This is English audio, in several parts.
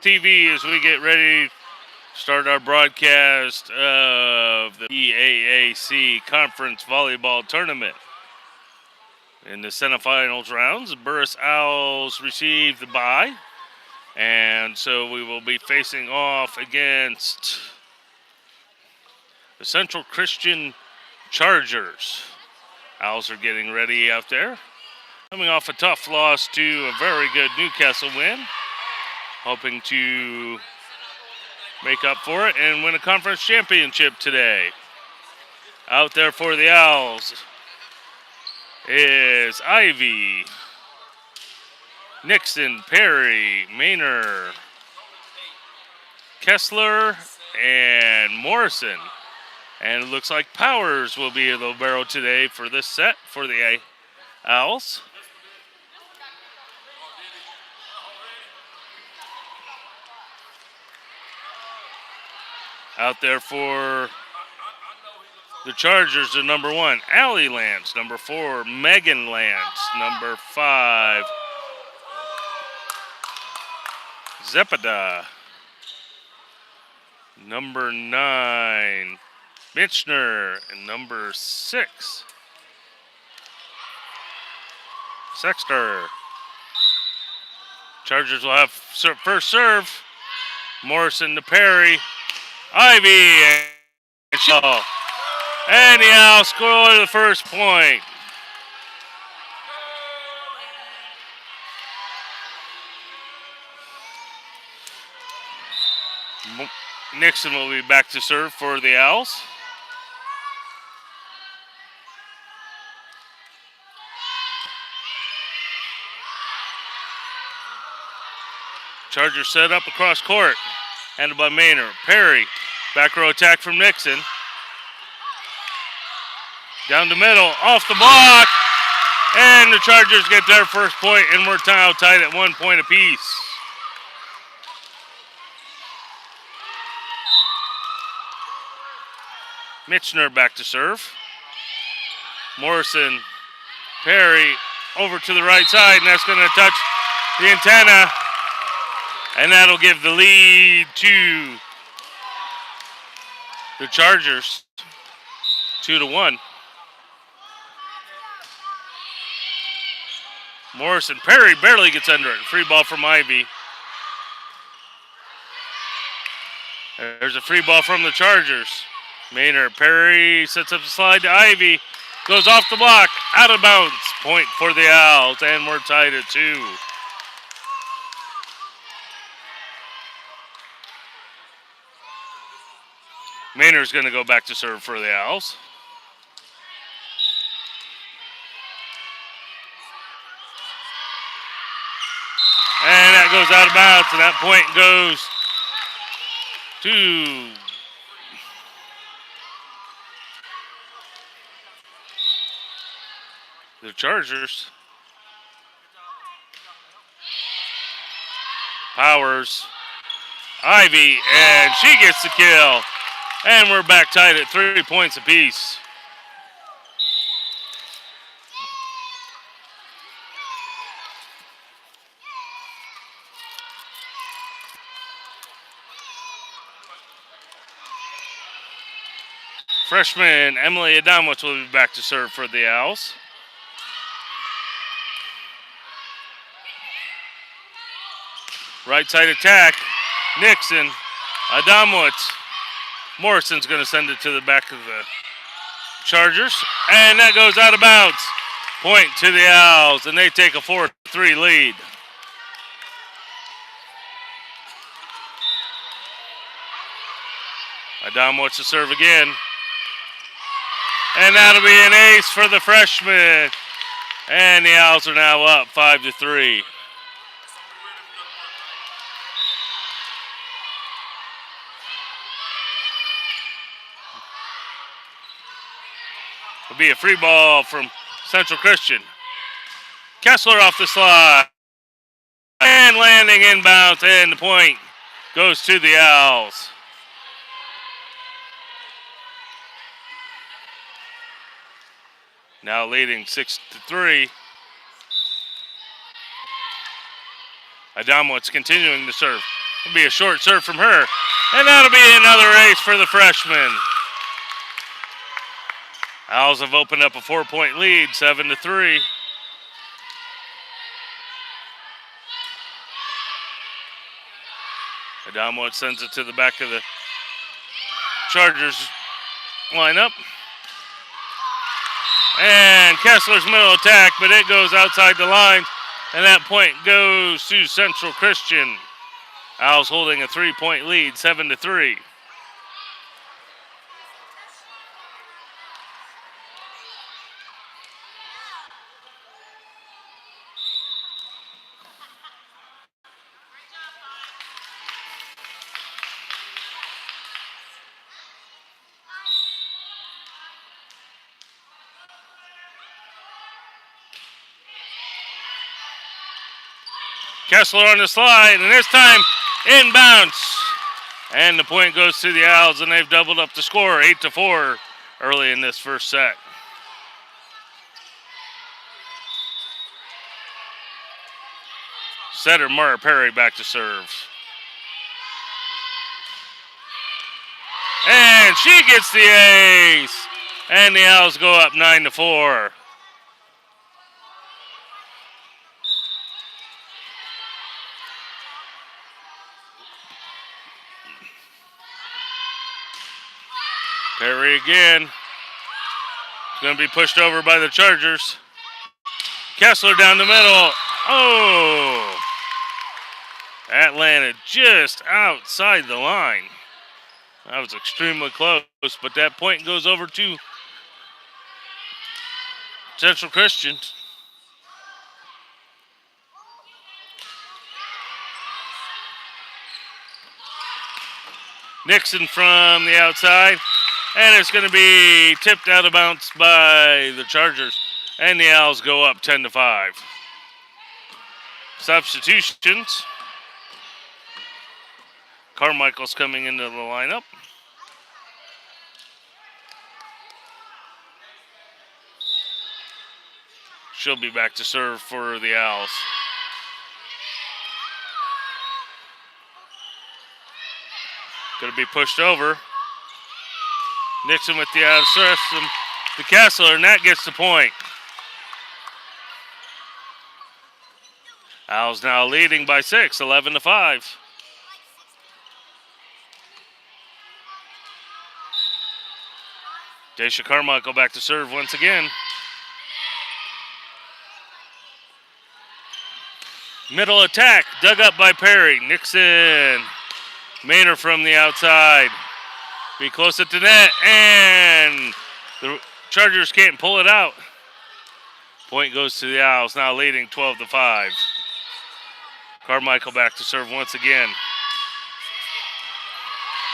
TV as we get ready to start our broadcast of the PAAC Conference Volleyball Tournament. In the semifinals rounds, the Burris Owls received the bye, and so we will be facing off against the Central Christian Chargers. Owls are getting ready out there, coming off a tough loss to a very good Newcastle win, hoping to make up for it and win a conference championship today. Out there for the Owls is Ivy, Nixon, Perry, Maynard, Kessler, and Morrison. And it looks like Powers will be the libero today for this set for the Owls. Out there for the Chargers are number 1, Allie Lance. Number 4, Megan Lance. Number 5, Zepeda. Number 9, Mitchner. And number 6, Sexter. Chargers will have first serve. Morrison to Perry. Ivy and the Owls score the first point. Nixon will be back to serve for the Owls. Chargers set up across court. Handled by Maynard. Perry. Back row attack from Nixon. Down the middle. Off the block. And the Chargers get their first point, and we're now tied at 1 point apiece. Mitchner back to serve. Morrison. Perry over to the right side, and that's going to touch the antenna. And that'll give the lead to the Chargers, 2-1. Morrison, Perry barely gets under it. Free ball from Ivy. There's a free ball from the Chargers. Maynard, Perry sets up the slide to Ivy. Goes off the block, out of bounds. Point for the Owls, and we're tied at 2. Maynard's going to go back to serve for the Owls. And that goes out of bounds, and that point goes to the Chargers. Powers, Ivy, and she gets the kill. And we're back tied at 3 points apiece. Freshman Emily Adamowitz will be back to serve for the Owls. Right side attack. Nixon, Adamowitz. Morrison's going to send it to the back of the Chargers. And that goes out of bounds. Point to the Owls, and they take a 4-3 lead. Adamowitz to serve again. And that'll be an ace for the freshman. And the Owls are now up 5-3. It'll be a free ball from Central Christian. Kessler off the slide. And landing inbounds, and the point goes to the Owls. Now leading 6-3. Adamowitz continuing to serve. It'll be a short serve from her. And that'll be another ace for the freshman. Owls have opened up a 4-point lead, 7-3. Adamo sends it to the back of the Chargers lineup. And Kessler's middle attack, but it goes outside the line. And that point goes to Central Christian. Owls holding a 3-point lead, 7-3. Kessler on the slide, and this time inbounds. And the point goes to the Owls, and they've doubled up the score, 8-4 early in this first set. Setter Mara Perry back to serve. And she gets the ace. And the Owls go up 9-4. Perry again. It's going to be pushed over by the Chargers. Kessler down the middle. Oh! That landed just outside the line. That was extremely close, but that point goes over to Central Christian. Nixon from the outside. And it's going to be tipped out of bounds by the Chargers. And the Owls go up 10-5. Substitutions. Carmichael's coming into the lineup. She'll be back to serve for the Owls. Going to be pushed over. Nixon with the out of system to Kessler, and that gets the point. Owls now leading by 6, 11-5. Daisha Carmichael back to serve once again. Middle attack, dug up by Perry. Nixon, Maynard from the outside. Be close at the net, and the Chargers can't pull it out. Point goes to the Owls, now leading 12-5. Carmichael back to serve once again.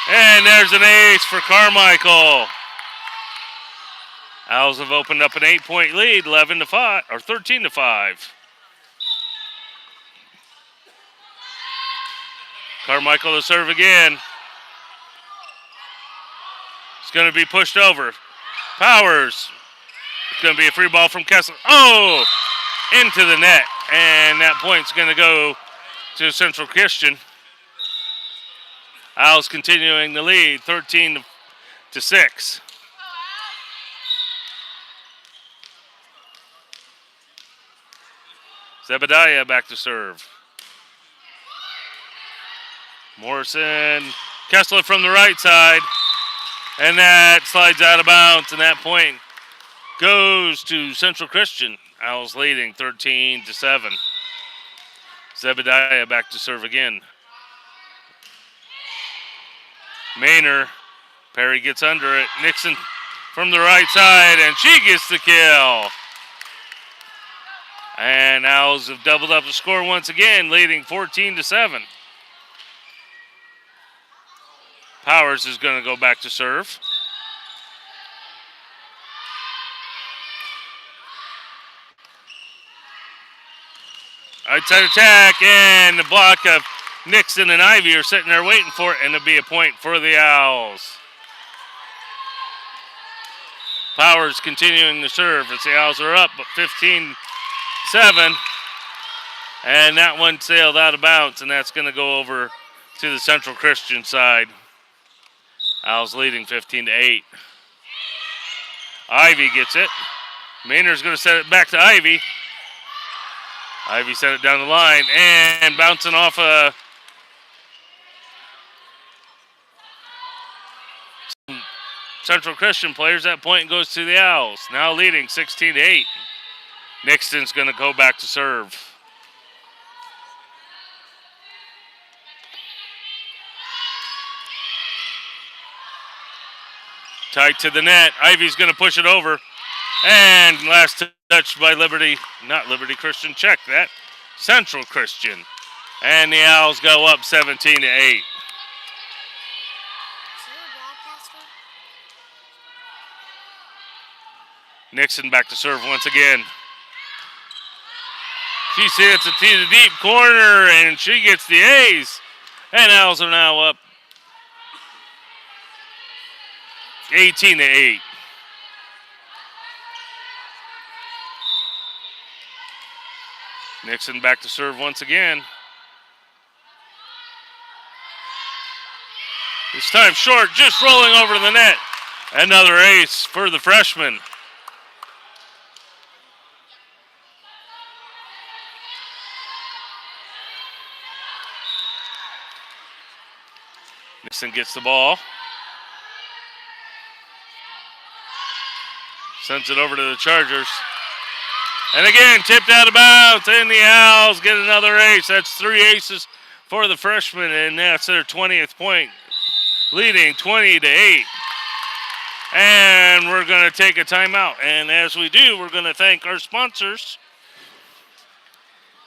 And there's an ace for Carmichael. Owls have opened up an 8-point lead, 11-5 or 13-5. Carmichael to serve again. It's going to be pushed over. Powers. It's going to be a free ball from Kessler. Oh! Into the net. And that point's going to go to Central Christian. Owls continuing the lead, 13-6. Zebediah back to serve. Morrison. Kessler from the right side. And that slides out of bounds, and that point goes to Central Christian. Owls leading 13-7. Zebediah back to serve again. Maynard. Perry gets under it. Nixon from the right side, and she gets the kill. And Owls have doubled up the score once again, leading 14-7. Powers is going to go back to serve. Outside attack, and the block of Nixon and Ivy are sitting there waiting for it, and it'll be a point for the Owls. Powers continuing to serve as the Owls are up, but 15-7. And that one sailed out of bounds, and that's going to go over to the Central Christian side. Owls leading 15-8. Ivy gets it. Maynard's going to set it back to Ivy. Ivy sent it down the line and bouncing off Central Christian players. That point goes to the Owls. Now leading 16-8. Nixon's going to go back to serve. Tight to the net. Ivy's going to push it over. And last touch by not Liberty Christian, check that. Central Christian. And the Owls go up 17-8. Nixon back to serve once again. She hits it to the deep corner, and she gets the ace. And Owls are now up 18-8. Nixon back to serve once again. This time short, just rolling over to the net. Another ace for the freshman. Nixon gets the ball. Sends it over to the Chargers. And again, tipped out of bounds, and the Owls get another ace. That's 3 aces for the freshman, and that's their 20th point, leading 20-8. And we're going to take a timeout. And as we do, we're going to thank our sponsors.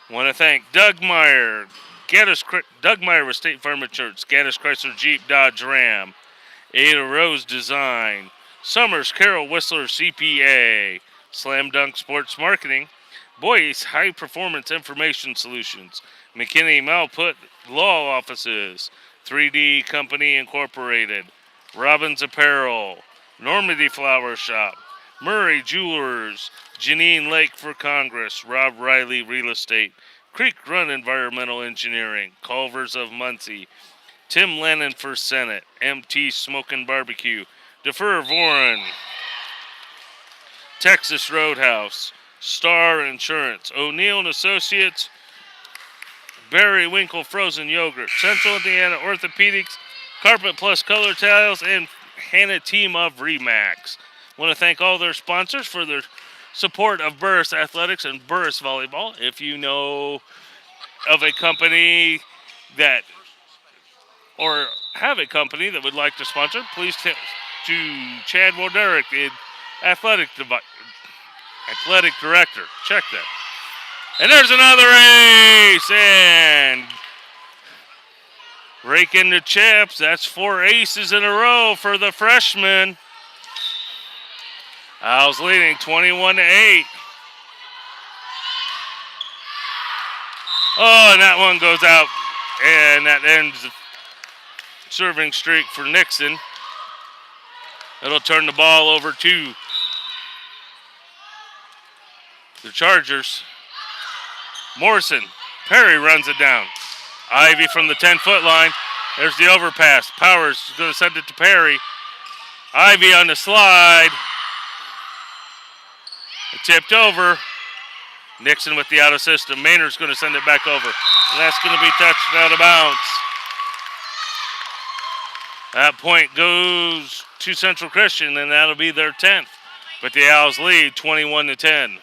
Want to thank Doug Meyer, Doug Meyer with State Farm Insurance, Gaddis Chrysler Jeep Dodge Ram, Ada Rose Design, Summers Carroll Whistler CPA, Slam Dunk Sports Marketing, Boyce High Performance Information Solutions, McKinney Malput Law Offices, 3D Company Incorporated, Robbins Apparel, Normandy Flower Shop, Murray Jewelers, Janine Lake for Congress, Rob Riley Real Estate, Creek Run Environmental Engineering, Culvers of Muncie, Tim Lennon for Senate, MT Smokin' Barbecue, Defer Voren, Texas Roadhouse, Star Insurance, O'Neill and Associates, Barry Winkle Frozen Yogurt, Central Indiana Orthopedics, Carpet Plus Color Tiles, and Hannah Team of Remax. Want to thank all their sponsors for their support of Burris Athletics and Burris Volleyball. If you know of a company that, or have a company that would like to sponsor, please to Chad Woderick, the athletic director. Check that. And there's another ace, and rake into chips. That's 4 aces in a row for the freshman. Owls leading 21-8. Oh, and that one goes out, and that ends the serving streak for Nixon. It'll turn the ball over to the Chargers. Morrison. Perry runs it down. Ivy from the 10-foot line. There's the overpass. Powers is going to send it to Perry. Ivy on the slide. It tipped over. Nixon with the out of system. Maynard's going to send it back over. And that's going to be touched out of bounds. That point goes to Central Christian, and that'll be their 10th. But the Owls lead 21-10.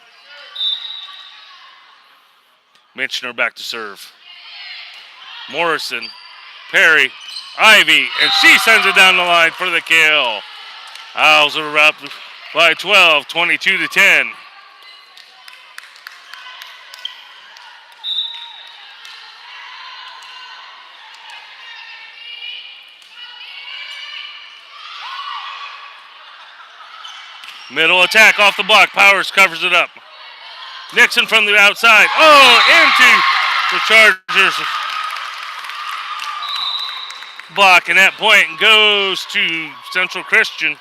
Mitchner back to serve. Morrison, Perry, Ivy, and she sends it down the line for the kill. Owls are up by 12, 22-10. Middle attack off the block. Powers covers it up. Nixon from the outside. Oh, into the Chargers block. And that point goes to Central Christian.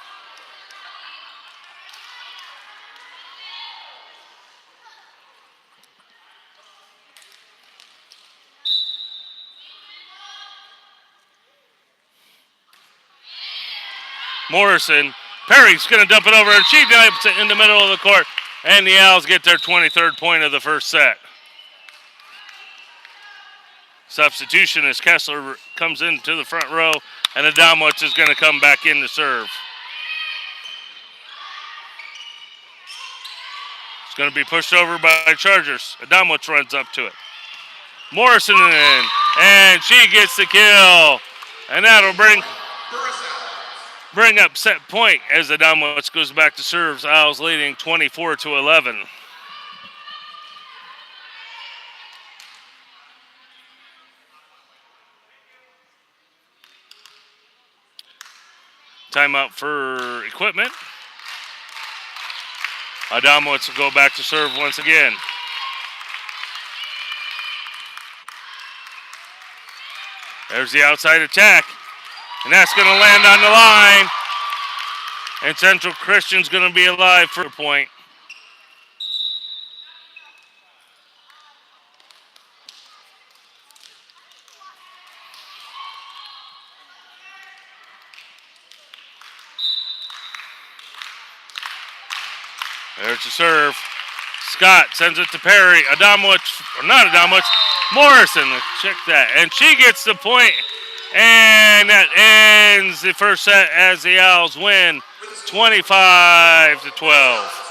Morrison. Perry's going to dump it over, and she dumps it in the middle of the court. And the Owls get their 23rd point of the first set. Substitution as Kessler comes into the front row, and Adamowicz is going to come back in to serve. It's going to be pushed over by Chargers. Adamowicz runs up to it. Morrison in, and she gets the kill. And that'll bring up set point as Adamowicz goes back to serves. Owls leading 24-11. Timeout for equipment. Adamowicz will go back to serve once again. There's the outside attack. And that's going to land on the line. And Central Christian's going to be alive for a point. There's the serve. Scott sends it to Perry. Adamowicz, or not Adamowicz, Morrison. Check that. And she gets the point. And that ends the first set as the Owls win 25-12.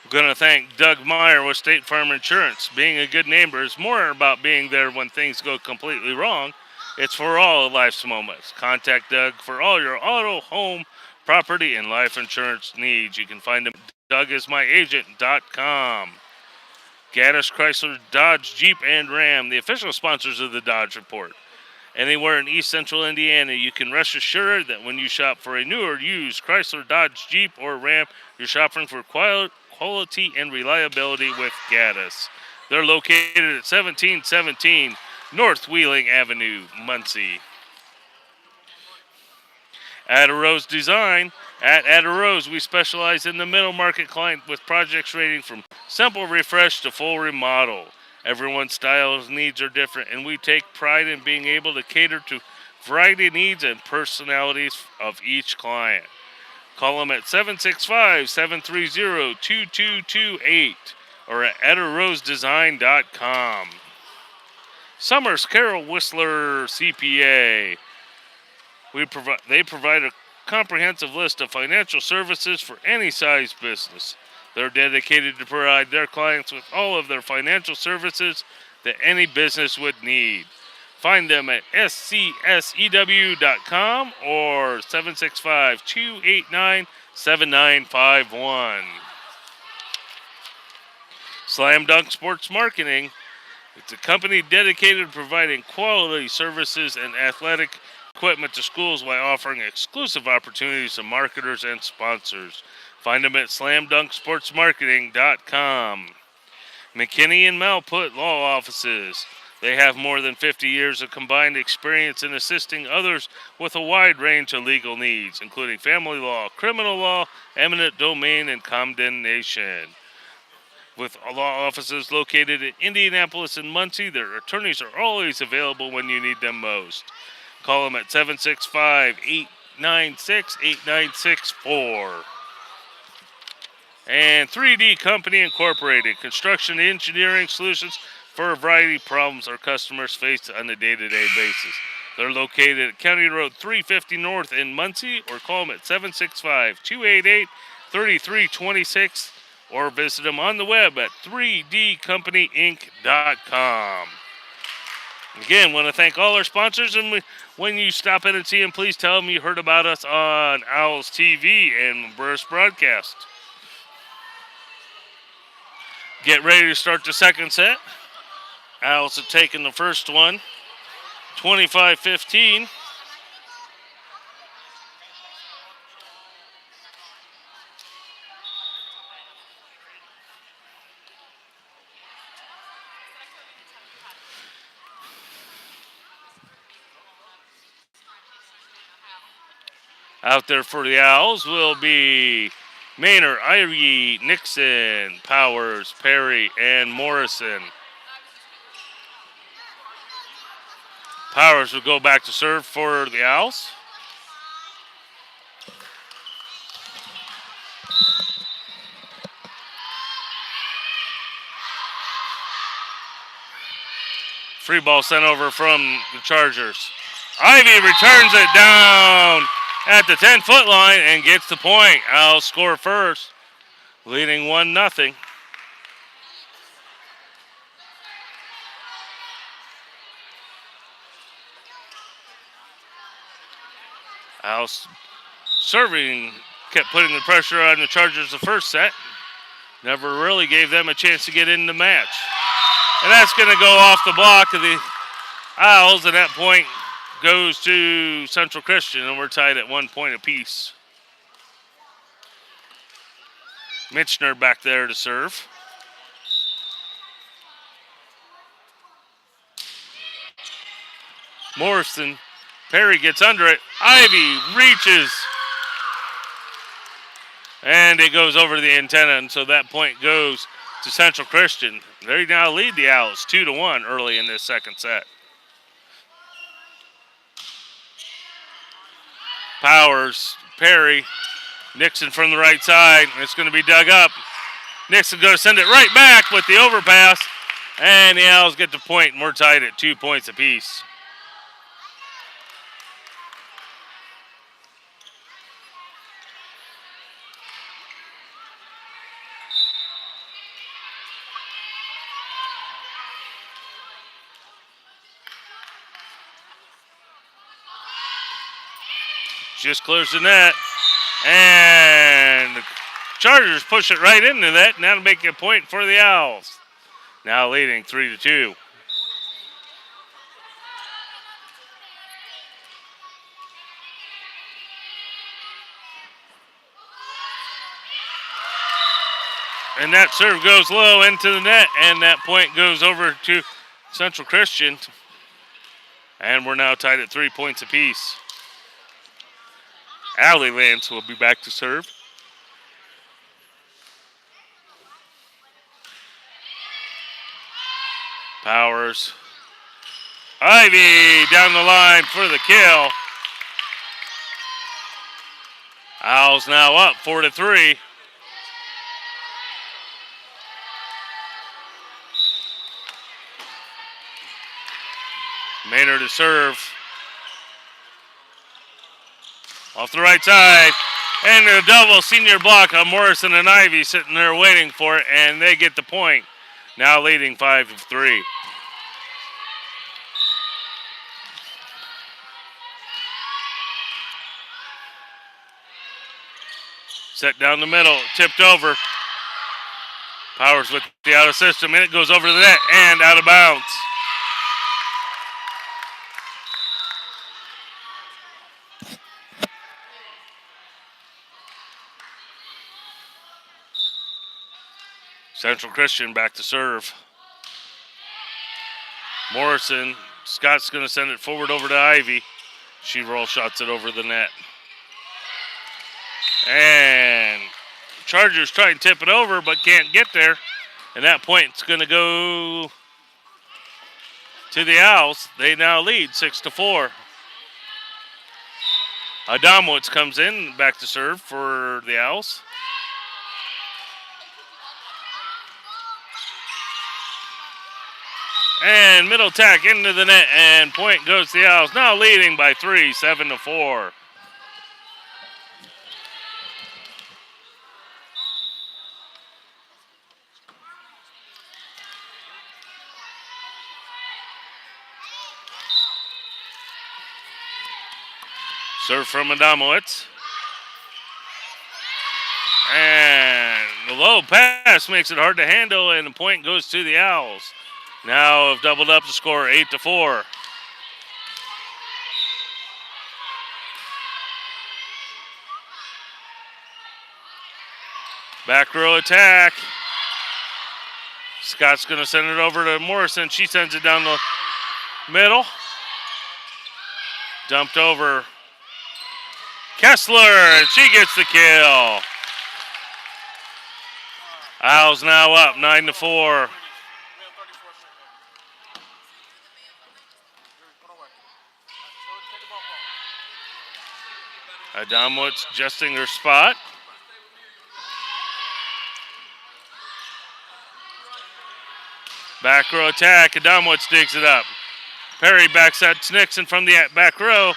I'm going to thank Doug Meyer with State Farm Insurance. Being a good neighbor is more about being there when things go completely wrong. It's for all of life's moments. Contact Doug for all your auto, home, property, and life insurance needs. You can find him at DougIsMyAgent.com. Gaddis, Chrysler, Dodge, Jeep, and Ram, the official sponsors of the Dodge Report. Anywhere in East Central Indiana, you can rest assured that when you shop for a new or used Chrysler, Dodge, Jeep, or Ram, you're shopping for quality and reliability with Gaddis. They're located at 1717 North Wheeling Avenue, Muncie. Ada Rose Design. At Ada Rose, we specialize in the middle market client with projects ranging from simple refresh to full remodel. Everyone's styles and needs are different, and we take pride in being able to cater to variety of needs and personalities of each client. Call them at 765-730-2228 or at adarosedesign.com. Summers Carol Whistler CPA. They provide a comprehensive list of financial services for any size business. They're dedicated to provide their clients with all of their financial services that any business would need. Find them at scsew.com or 765-289-7951. Slam Dunk Sports Marketing. It's a company dedicated to providing quality services and athletic equipment to schools while offering exclusive opportunities to marketers and sponsors. Find them at slamdunksportsmarketing.com. McKinney and Malput Law Offices. They have more than 50 years of combined experience in assisting others with a wide range of legal needs, including family law, criminal law, eminent domain, and condemnation. With law offices located in Indianapolis and Muncie, their attorneys are always available when you need them most. Call them at 765-896-8964. And 3D Company Incorporated, construction engineering solutions for a variety of problems our customers face on a day-to-day basis. They're located at County Road 350 North in Muncie, or call them at 765-288-3326, or visit them on the web at 3dcompanyinc.com. Again, want to thank all our sponsors, and when you stop in and see them, please tell them you heard about us on Owls TV and Burris Broadcast. Get ready to start the second set. Owls have taken the first one. 25-15. Out there for the Owls will be Maynard, Ivy, Nixon, Powers, Perry, and Morrison. Powers will go back to serve for the Owls. Free ball sent over from the Chargers. Ivy returns it down at the 10-foot line and gets the point. Owls score first, leading 1-0. Owls serving kept putting the pressure on the Chargers the first set. Never really gave them a chance to get in the match. And that's going to go off the block of the Owls, and that point goes to Central Christian, and we're tied at 1 point apiece. Mitchner back there to serve. Morrison, Perry gets under it. Ivy reaches. And it goes over the antenna, and so that point goes to Central Christian. They now lead the Owls 2-1 early in this second set. Powers, Perry, Nixon from the right side. It's going to be dug up. Nixon going to send it right back with the overpass, and the Owls get the point, and we're tied at 2 points apiece. Just clears the net, and the Chargers push it right into that, and that'll make a point for the Owls. Now leading 3-2. And that serve goes low into the net, and that point goes over to Central Christian. And we're now tied at 3 points apiece. Allie Lance will be back to serve. Powers. Ivy down the line for the kill. Owls now up 4-3. Maynard to serve. Off the right side, and a double senior block on Morrison and Ivy sitting there waiting for it, and they get the point. Now leading 5-3. Set down the middle, tipped over. Powers with the out of system, and it goes over the net and out of bounds. Central Christian back to serve. Morrison, Scott's going to send it forward over to Ivy. She roll shots it over the net. And Chargers try and tip it over, but can't get there. And that point's going to go to the Owls. They now lead 6-4. Adamowitz comes in back to serve for the Owls. And middle tack into the net, and point goes to the Owls. Now leading by 3, 7-4. Serve from Adamowitz. And the low pass makes it hard to handle, and the point goes to the Owls. Now have doubled up the score, 8-4. Back row attack. Scott's going to send it over to Morrison. She sends it down the middle. Dumped over Kessler, and she gets the kill. Owls now up 9-4. Adamowitz adjusting her spot. Back row attack. Adamowitz digs it up. Perry backs at Nixon from the back row.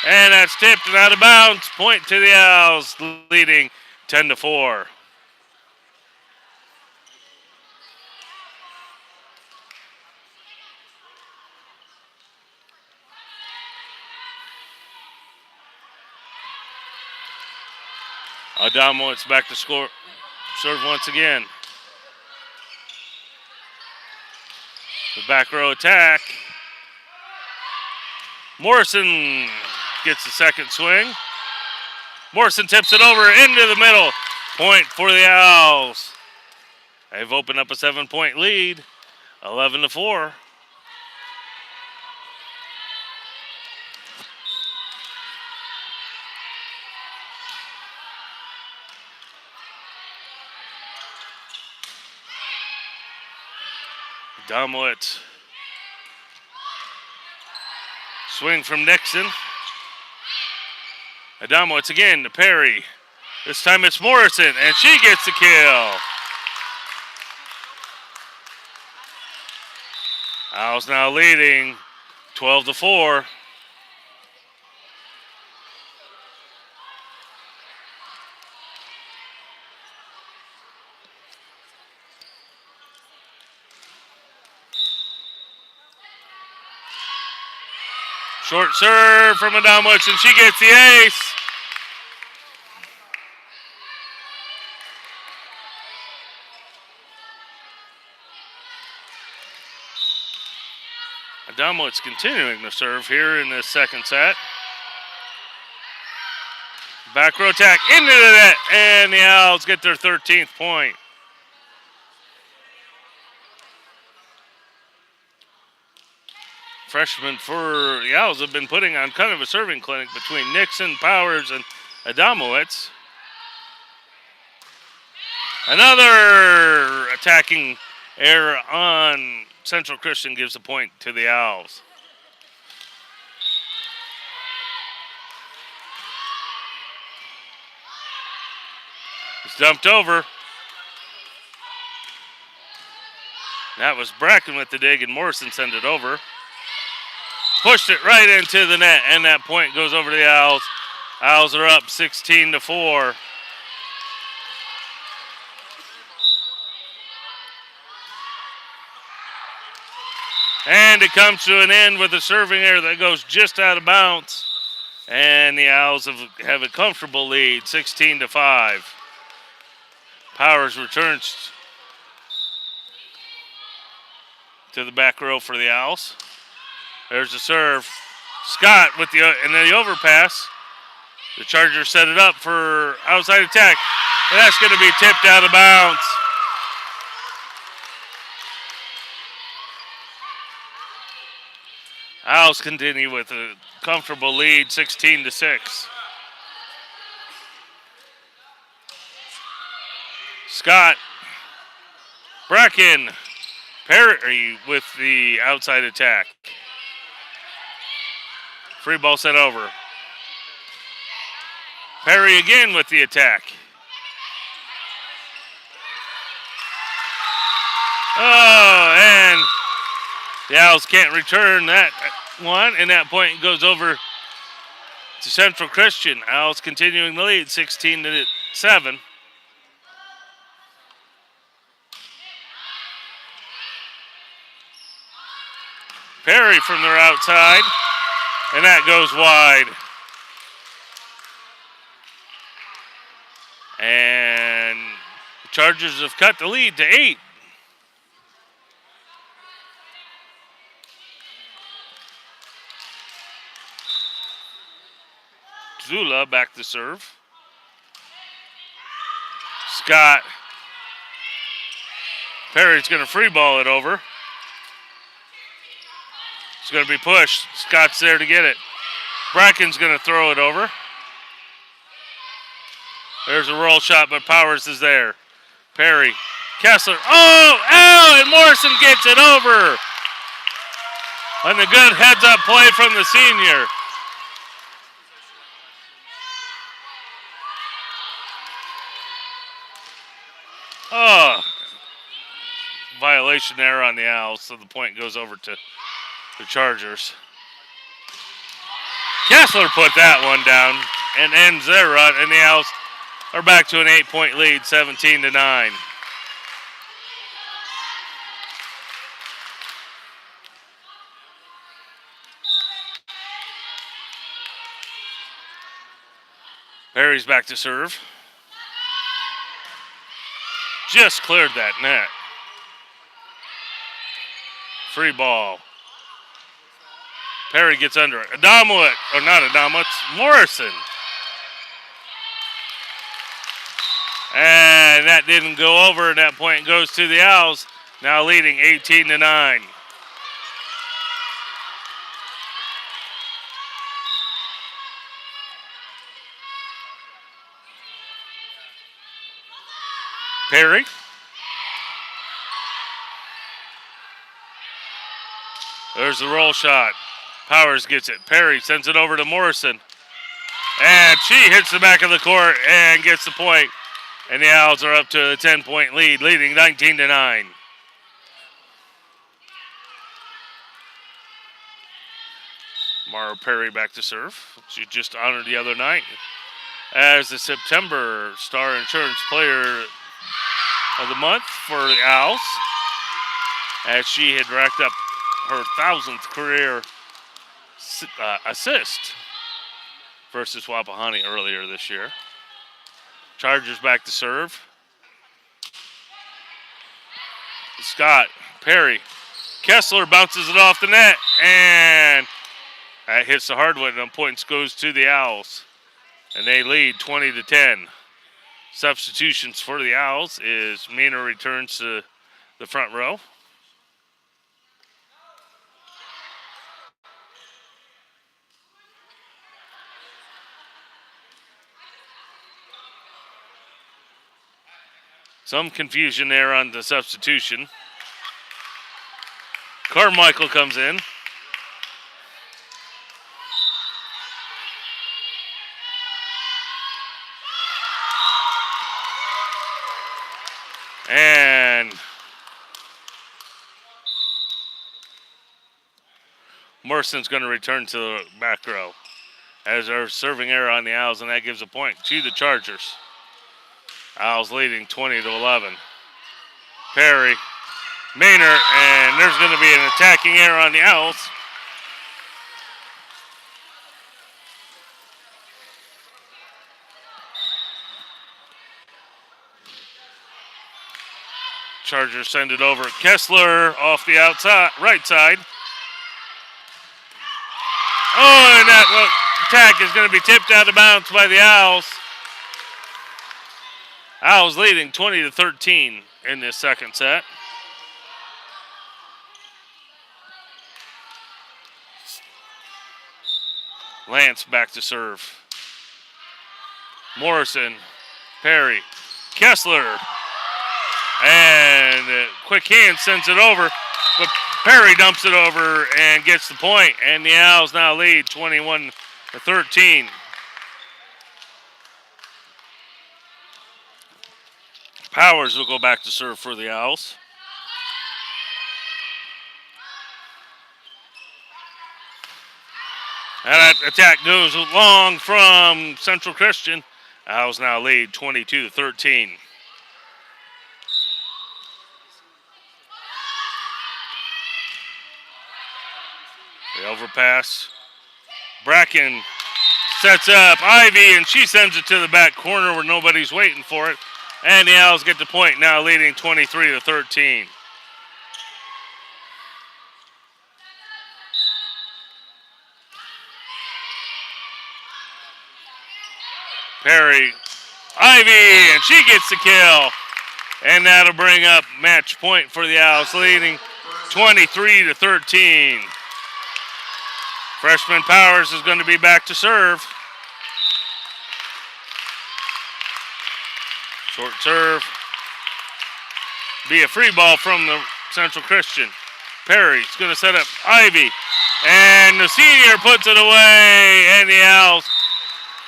And that's tipped and out of bounds. Point to the Owls, leading 10-4. Adamowitz back to score. Serve once again. The back row attack. Morrison gets the second swing. Morrison tips it over into the middle. Point for the Owls. They've opened up a 7-point lead. 11-4. Adamowitz. Swing from Nixon. Adamowitz again to Perry. This time it's Morrison, and she gets the kill. Owls now leading 12-4. Short serve from Adamowitz, and she gets the ace. Adamowitz continuing to serve here in this second set. Back row attack into the net, and the Owls get their 13th point. Freshmen for the Owls have been putting on kind of a serving clinic between Nixon, Powers, and Adamowitz. Another attacking error on Central Christian gives a point to the Owls. It's dumped over. That was Bracken with the dig, and Morrison sent it over. Pushed it right into the net, and that point goes over to the Owls. Owls are up 16-4. And it comes to an end with a serving error that goes just out of bounds. And the Owls have a comfortable lead, 16-5. Powers returns to the back row for the Owls. There's the serve. Scott with and then the overpass. The Chargers set it up for outside attack. And that's going to be tipped out of bounds. Owls continue with a comfortable lead, 16-6. Scott. Bracken. Perry with the outside attack. Free ball sent over. Perry again with the attack. Oh, and the Owls can't return that one, and that point goes over to Central Christian. Owls continuing the lead, 16-7. Perry from their outside. And that goes wide. And the Chargers have cut the lead to 8. Zula back to serve. Scott. Perry's going to free ball it over. It's going to be pushed. Scott's there to get it. Bracken's going to throw it over. There's a roll shot, but Powers is there. Perry. Kessler. Oh, and Morrison gets it over. On the good heads-up play from the senior. Oh, violation there on the Owls, so the point goes over to the Chargers. Kessler put that one down and ends their run, and the Owls are back to an 8-point lead, 17-9. Perry's back to serve. Just cleared that net. Free ball. Perry gets under it. Adamowicz, or not Adamowicz, Morrison. And that didn't go over, and that point goes to the Owls, now leading 18-9. Perry. There's the roll shot. Powers gets it. Perry sends it over to Morrison. And she hits the back of the court and gets the point. And the Owls are up to a 10-point lead, leading 19-9. Mara Perry back to serve. She just honored the other night as the September Star Insurance Player of the Month for the Owls, as she had racked up her 1,000th career assist versus Wapahani earlier this year. Chargers back to serve. Scott, Perry, Kessler bounces it off the net, and that hits the hardwood, and points goes to the Owls, and they lead 20-10. Substitutions for the Owls is Mina returns to the front row. Some confusion there on the substitution. Carmichael comes in. And Morrison's going to return to the back row as our serving error on the Owls, and that gives a point to the Chargers. Owls leading 20-11. Perry, Maynard, and there's going to be an attacking error on the Owls. Chargers send it over. Kessler off the outside, right side. Oh, and that attack is going to be tipped out of bounds by the Owls. Owls leading 20-13 in this second set. Lance back to serve. Morrison, Perry, Kessler, and quick hand sends it over, but Perry dumps it over and gets the point, and the Owls now lead 21-13. Powers will go back to serve for the Owls. And that attack goes long from Central Christian. Owls now lead 22-13. The overpass. Bracken sets up Ivy, and she sends it to the back corner where nobody's waiting for it. And the Owls get the point, now leading 23-13. Perry Ivy, and she gets the kill. And that'll bring up match point for the Owls, leading 23-13. Freshman Powers is going to be back to serve. Short serve. Be a free ball from the Central Christian. Perry's going to set up Ivy. And the senior puts it away. And the Owls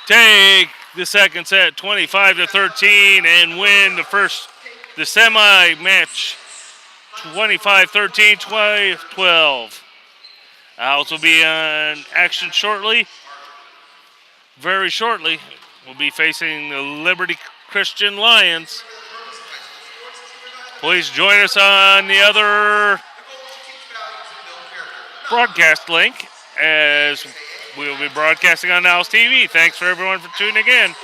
take the second set 25-13 and win the semi-match 25-13, 12. Owls will be on action shortly. Very shortly. We'll be facing the Liberty Christian Lions. Please join us on the other broadcast link as we will be broadcasting on Owls TV. Thanks for everyone for tuning in.